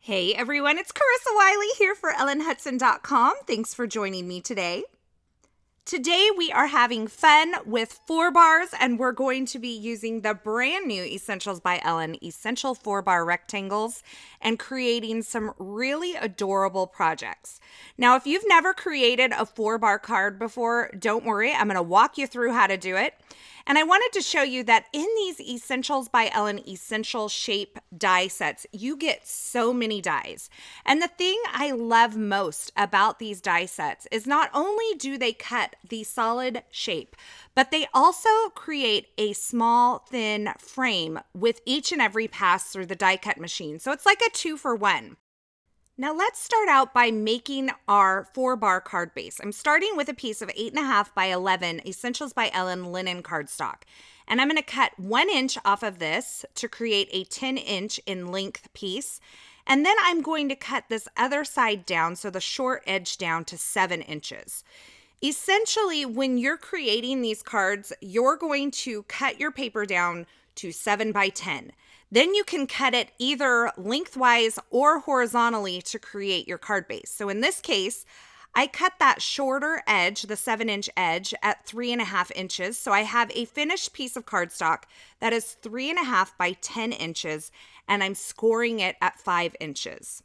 Hey everyone, it's Carissa Wiley here for ellenhudson.com. Thanks for joining me today. Today we are having fun with 4-bars and we're going to be using the brand new Essentials by Ellen Essential 4-bar rectangles and creating some really adorable projects. Now, if you've never created a 4-bar card before, don't worry, I'm going to walk you through how to do it. And I wanted to show you that in these Essentials by Ellen Essential Shape die sets, you get so many dies. And the thing I love most about these die sets is not only do they cut the solid shape, but they also create a small, thin frame with each and every pass through the die cut machine. So it's like a 2-for-1. Now let's start out by making our 4-bar card base. I'm starting with a piece of 8.5 by 11 Essentials by Ellen linen cardstock. And I'm going to cut 1 inch off of this to create a 10-inch in length piece. And then I'm going to cut this other side down, so the short edge down to 7 inches. Essentially, when you're creating these cards, you're going to cut your paper down to 7 by 10. Then you can cut it either lengthwise or horizontally to create your card base. So in this case, I cut that shorter edge, the 7-inch edge, at 3.5 inches. So I have a finished piece of cardstock that is 3.5 by 10 inches, and I'm scoring it at 5 inches.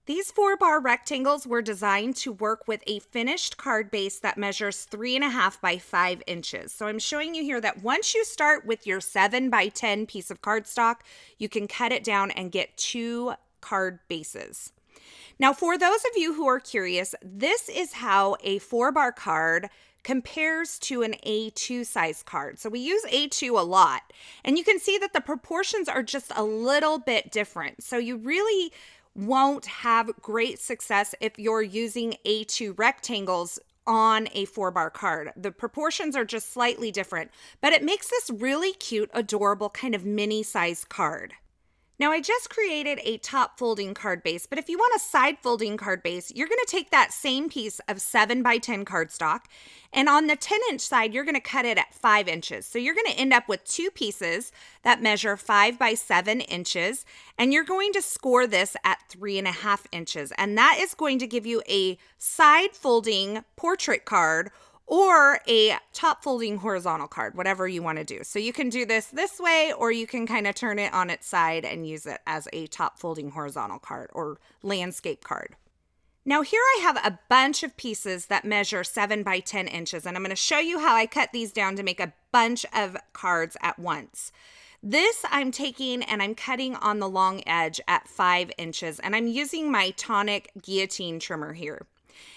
These 4-bar rectangles were designed to work with a finished card base that measures 3.5 by 5 inches. So I'm showing you here that once you start with your 7 by 10 piece of cardstock, you can cut it down and get 2 card bases. Now, for those of you who are curious, this is how a 4-bar card compares to an A2 size card. So we use A2 a lot, and you can see that the proportions are just a little bit different. So you really won't have great success if you're using A2 rectangles on a 4-bar card. The proportions are just slightly different, but it makes this really cute, adorable kind of mini size card. Now, I just created a top folding card base, but if you want a side folding card base, you're going to take that same piece of 7 by 10 cardstock, and on the 10-inch side, you're going to cut it at 5 inches. So you're going to end up with 2 pieces that measure 5 by 7 inches, and you're going to score this at 3.5 inches. And that is going to give you a side folding portrait card or a top folding horizontal card, whatever you want to do. So you can do this way, or you can kind of turn it on its side and use it as a top folding horizontal card or landscape card. Now here I have a bunch of pieces that measure 7 by 10 inches, and I'm going to show you how I cut these down to make a bunch of cards at once. This I'm taking and I'm cutting on the long edge at 5 inches, and I'm using my tonic guillotine trimmer here.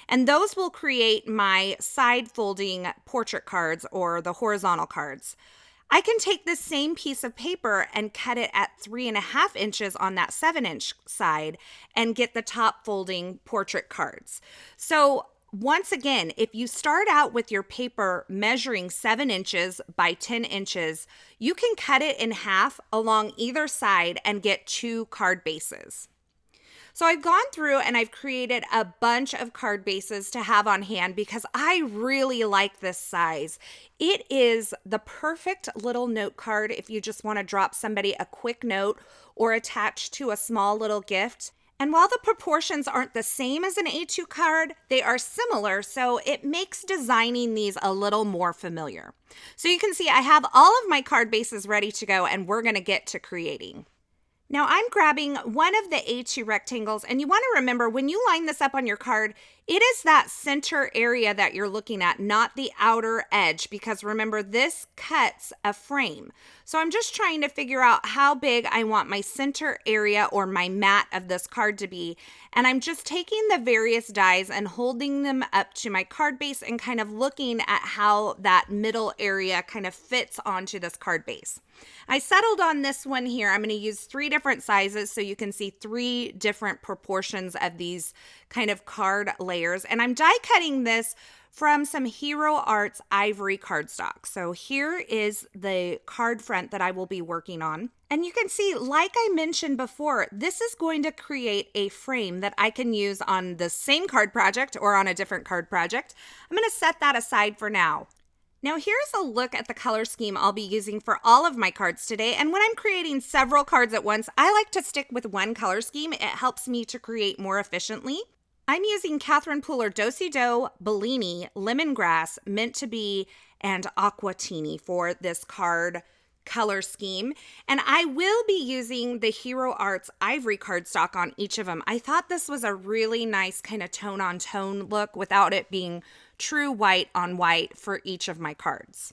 And those will create my side folding portrait cards or the horizontal cards. I can take this same piece of paper and cut it at 3.5 inches on that 7-inch side and get the top folding portrait cards. So once again, if you start out with your paper measuring 7 inches by 10 inches, you can cut it in half along either side and get 2 card bases. So I've gone through and I've created a bunch of card bases to have on hand because I really like this size. It is the perfect little note card if you just want to drop somebody a quick note or attach to a small little gift. And while the proportions aren't the same as an A2 card, they are similar, so it makes designing these a little more familiar. So you can see I have all of my card bases ready to go, and we're going to get to creating. Now I'm grabbing one of the A2 rectangles, and you want to remember when you line this up on your card, it is that center area that you're looking at, not the outer edge, because remember this cuts a frame. So I'm just trying to figure out how big I want my center area or my mat of this card to be. And I'm just taking the various dies and holding them up to my card base and kind of looking at how that middle area kind of fits onto this card base. I settled on this one here. I'm going to use 3 different sizes so you can see 3 different proportions of these kind of card layers. And I'm die cutting this from some Hero Arts ivory cardstock. So here is the card front that I will be working on. And you can see, like I mentioned before, this is going to create a frame that I can use on the same card project or on a different card project. I'm going to set that aside for now. Now here's a look at the color scheme I'll be using for all of my cards today. And when I'm creating several cards at once, I like to stick with one color scheme. It helps me to create more efficiently. I'm using Catherine Pooler Do-Si-Do, Bellini, Lemongrass, Meant to Be, and Aquatini for this card color scheme. And I will be using the Hero Arts Ivory cardstock on each of them. I thought this was a really nice kind of tone on tone look without it being true white on white for each of my cards.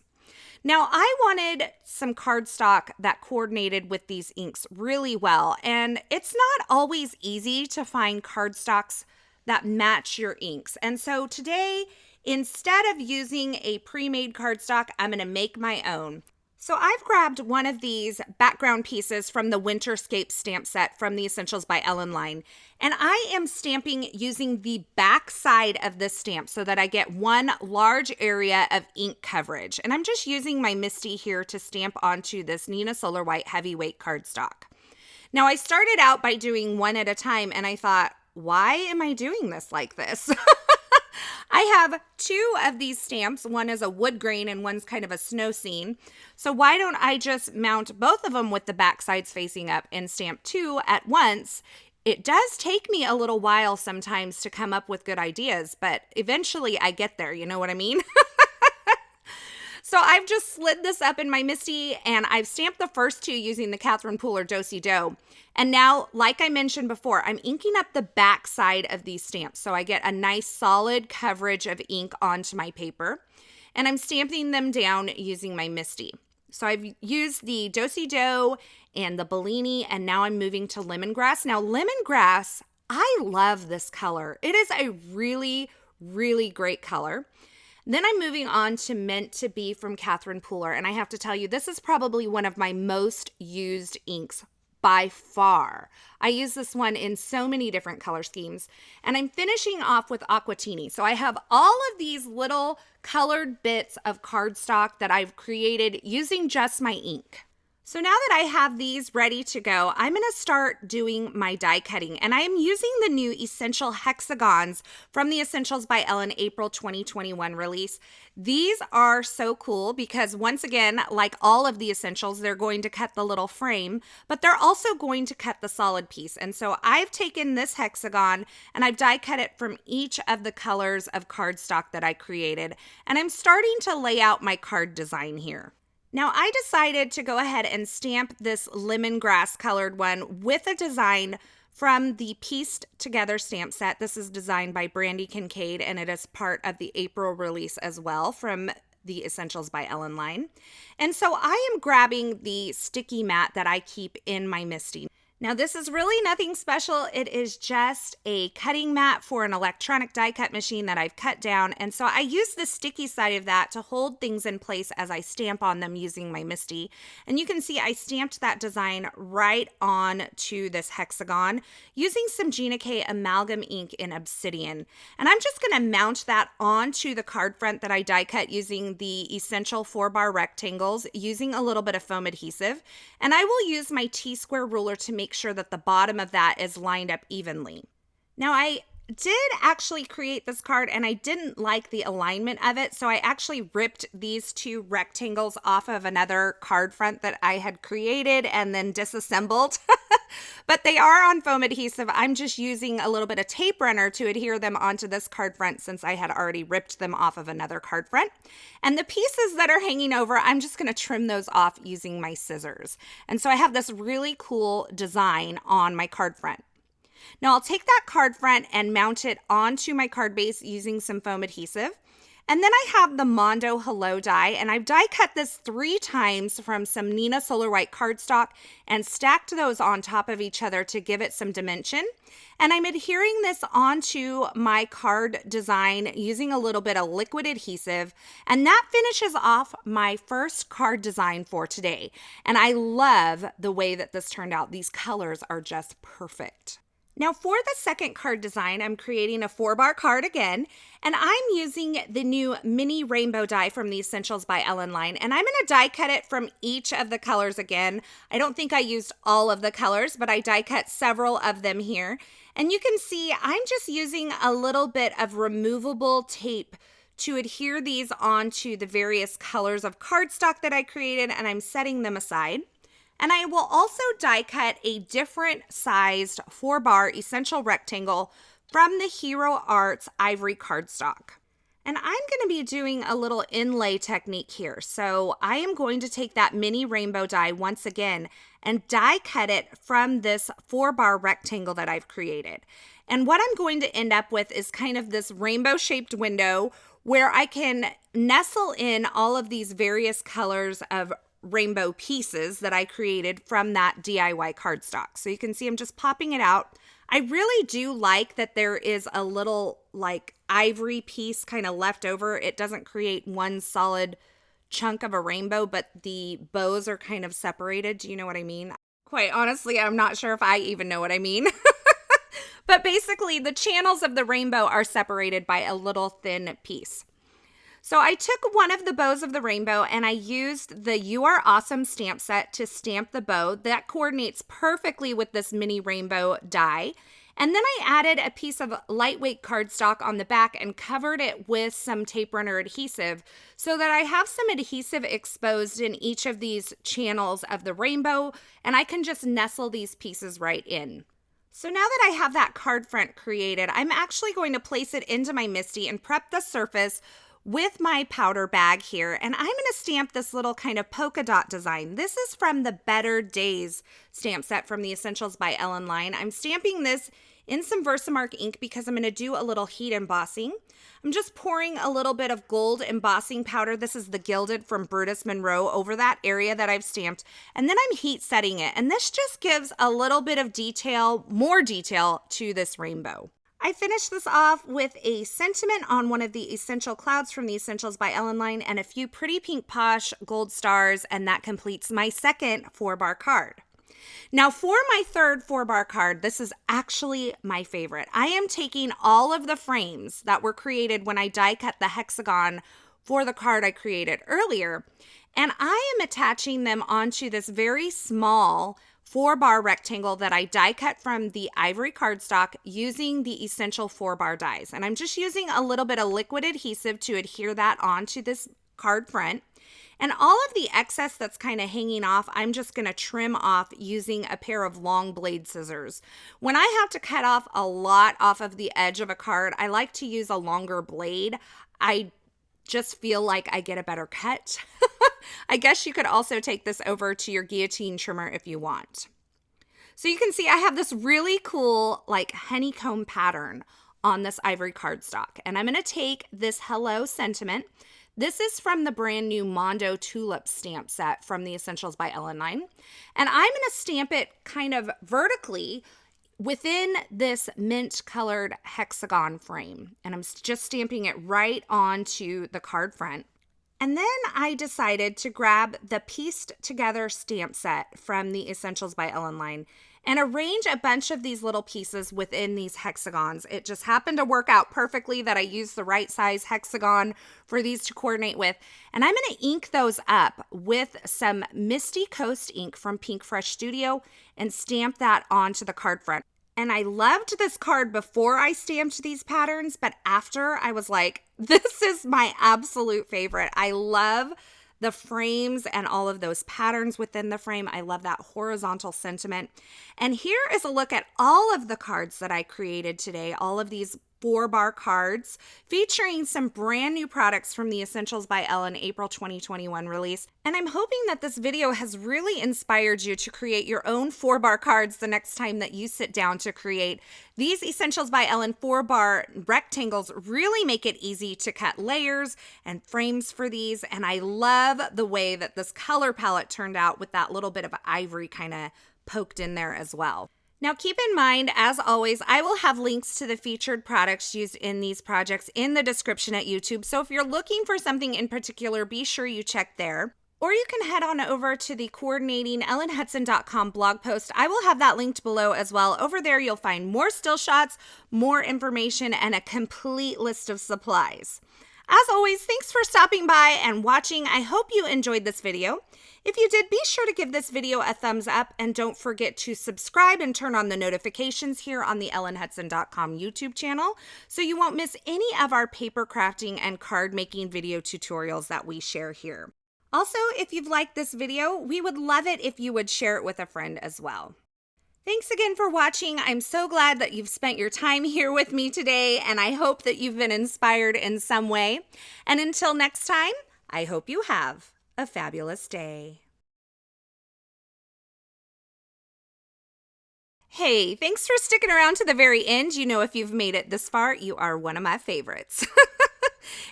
Now, I wanted some cardstock that coordinated with these inks really well, and it's not always easy to find cardstocks that match your inks. And so today, instead of using a pre-made cardstock, I'm going to make my own. So I've grabbed one of these background pieces from the Winterscape stamp set from the Essentials by Ellen line, and I am stamping using the back side of this stamp so that I get one large area of ink coverage. And I'm just using my Misty here to stamp onto this Nina Solar White heavyweight cardstock. Now I started out by doing one at a time, and I thought, why am I doing this like this? I have two of these stamps. One is a wood grain and one's kind of a snow scene. So why don't I just mount both of them with the back sides facing up and stamp two at once? It does take me a little while sometimes to come up with good ideas, but eventually I get there. You know what I mean? So I've just slid this up in my Misty, and I've stamped the first two using the Catherine Pooler Do-Si-Do. And now, like I mentioned before, I'm inking up the back side of these stamps so I get a nice solid coverage of ink onto my paper. And I'm stamping them down using my Misty. So I've used the Do-Si-Do and the Bellini, and now I'm moving to Lemongrass. Now, Lemongrass, I love this color. It is a really, really great color. Then I'm moving on to Meant to Be from Catherine Pooler, and I have to tell you, this is probably one of my most used inks by far. I use this one in so many different color schemes, and I'm finishing off with Aquatini. So I have all of these little colored bits of cardstock that I've created using just my ink. So now that I have these ready to go, I'm going to start doing my die cutting, and I am using the new Essential Hexagons from the Essentials by Ellen April 2021 release. These are so cool because, once again, like all of the Essentials, they're going to cut the little frame, but they're also going to cut the solid piece. And so I've taken this hexagon and I've die cut it from each of the colors of cardstock that I created, and I'm starting to lay out my card design here. Now, I decided to go ahead and stamp this lemongrass colored one with a design from the Pieced Together stamp set. This is designed by Brandy Kincaid, and it is part of the April release as well from the Essentials by Ellen line. And so I am grabbing the sticky mat that I keep in my Misty. Now, this is really nothing special. It is just a cutting mat for an electronic die cut machine that I've cut down. And so I use the sticky side of that to hold things in place as I stamp on them using my Misty. And you can see I stamped that design right on to this hexagon using some Gina K amalgam ink in Obsidian. And I'm just going to mount that onto the card front that I die cut using the Essential 4-bar rectangles using a little bit of foam adhesive. And I will use my T-square ruler to make sure that the bottom of that is lined up evenly. Now, I did actually create this card and I didn't like the alignment of it, so I actually ripped these two rectangles off of another card front that I had created and then disassembled. But they are on foam adhesive. I'm just using a little bit of tape runner to adhere them onto this card front since I had already ripped them off of another card front. And the pieces that are hanging over, I'm just going to trim those off using my scissors. And so I have this really cool design on my card front. Now I'll take that card front and mount it onto my card base using some foam adhesive. And then I have the Mondo Hello die, and I've die cut this 3 times from some Nina Solar White cardstock and stacked those on top of each other to give it some dimension. And I'm adhering this onto my card design using a little bit of liquid adhesive, and that finishes off my first card design for today. And I love the way that this turned out. These colors are just perfect. Now for the second card design, I'm creating a 4-bar card again, and I'm using the new mini rainbow die from the Essentials by Ellen line, and I'm going to die cut it from each of the colors again. I don't think I used all of the colors, but I die cut several of them here. And you can see I'm just using a little bit of removable tape to adhere these onto the various colors of cardstock that I created, and I'm setting them aside. And I will also die cut a different sized 4-bar essential rectangle from the Hero Arts ivory cardstock. And I'm going to be doing a little inlay technique here. So I am going to take that mini rainbow die once again and die cut it from this 4-bar rectangle that I've created. And what I'm going to end up with is kind of this rainbow shaped window where I can nestle in all of these various colors of rainbow pieces that I created from that DIY cardstock. So you can see I'm just popping it out. I really do like that there is a little like ivory piece kind of left over. It doesn't create one solid chunk of a rainbow, but the bows are kind of separated. Do you know what I mean? Quite honestly, I'm not sure if I even know what I mean. But basically, the channels of the rainbow are separated by a little thin piece. So I took one of the bows of the rainbow and I used the You Are Awesome stamp set to stamp the bow. That coordinates perfectly with this mini rainbow die. And then I added a piece of lightweight cardstock on the back and covered it with some tape runner adhesive so that I have some adhesive exposed in each of these channels of the rainbow, and I can just nestle these pieces right in. So now that I have that card front created, I'm actually going to place it into my MISTI and prep the surface with my powder bag here, and I'm going to stamp this little kind of polka dot design. This is from the Better Days stamp set from the Essentials by Ellen line. I'm stamping this in some Versamark ink because I'm going to do a little heat embossing. I'm just pouring a little bit of gold embossing powder. This is the Gilded from Brutus Monroe over that area that I've stamped, and then I'm heat setting it, and this just gives a little bit of detail, more detail to this rainbow. I finished this off with a sentiment on one of the Essential Clouds from the Essentials by Ellen line and a few pretty pink posh gold stars, and that completes my second 4-bar card. Now for my third 4-bar card, this is actually my favorite. I am taking all of the frames that were created when I die cut the hexagon for the card I created earlier, and I am attaching them onto this very small 4-bar rectangle that I die cut from the ivory cardstock using the Essential 4-bar dies. And I'm just using a little bit of liquid adhesive to adhere that onto this card front. And all of the excess that's kind of hanging off, I'm just going to trim off using a pair of long blade scissors. When I have to cut off a lot off of the edge of a card, I like to use a longer blade. I just feel like I get a better cut. I guess you could also take this over to your guillotine trimmer if you want. So you can see I have this really cool like honeycomb pattern on this ivory cardstock. And I'm going to take this Hello sentiment. This is from the brand new Mondo Tulip stamp set from the Essentials by Ellen line. And I'm going to stamp it kind of vertically within this mint colored hexagon frame. And I'm just stamping it right onto the card front. And then I decided to grab the pieced together stamp set from the Essentials by Ellen line and arrange a bunch of these little pieces within these hexagons. It just happened to work out perfectly that I used the right size hexagon for these to coordinate with. And I'm going to ink those up with some Misty Coast ink from Pink Fresh Studio and stamp that onto the card front. And I loved this card before I stamped these patterns, but after I was like, this is my absolute favorite. I love the frames and all of those patterns within the frame. I love that horizontal sentiment. And here is a look at all of the cards that I created today, all of these 4-bar cards featuring some brand new products from the Essentials by Ellen April 2021 release. And I'm hoping that this video has really inspired you to create your own 4-bar cards the next time that you sit down to create. These Essentials by Ellen 4-bar rectangles really make it easy to cut layers and frames for these. And I love the way that this color palette turned out with that little bit of ivory kind of poked in there as well. Now keep in mind, as always, I will have links to the featured products used in these projects in the description at YouTube. So if you're looking for something in particular, be sure you check there. Or you can head on over to the coordinating ellenhudson.com blog post. I will have that linked below as well. Over there, you'll find more still shots, more information, and a complete list of supplies. As always, thanks for stopping by and watching. I hope you enjoyed this video. If you did, be sure to give this video a thumbs up and don't forget to subscribe and turn on the notifications here on the EllenHudson.com YouTube channel so you won't miss any of our paper crafting and card making video tutorials that we share here. Also, if you've liked this video, we would love it if you would share it with a friend as well. Thanks again for watching. I'm so glad that you've spent your time here with me today, and I hope that you've been inspired in some way. And until next time, I hope you have a fabulous day. Hey, thanks for sticking around to the very end. You know, if you've made it this far, you are one of my favorites.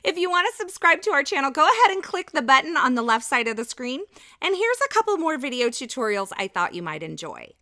If you want to subscribe to our channel, go ahead and click the button on the left side of the screen. And here's a couple more video tutorials I thought you might enjoy.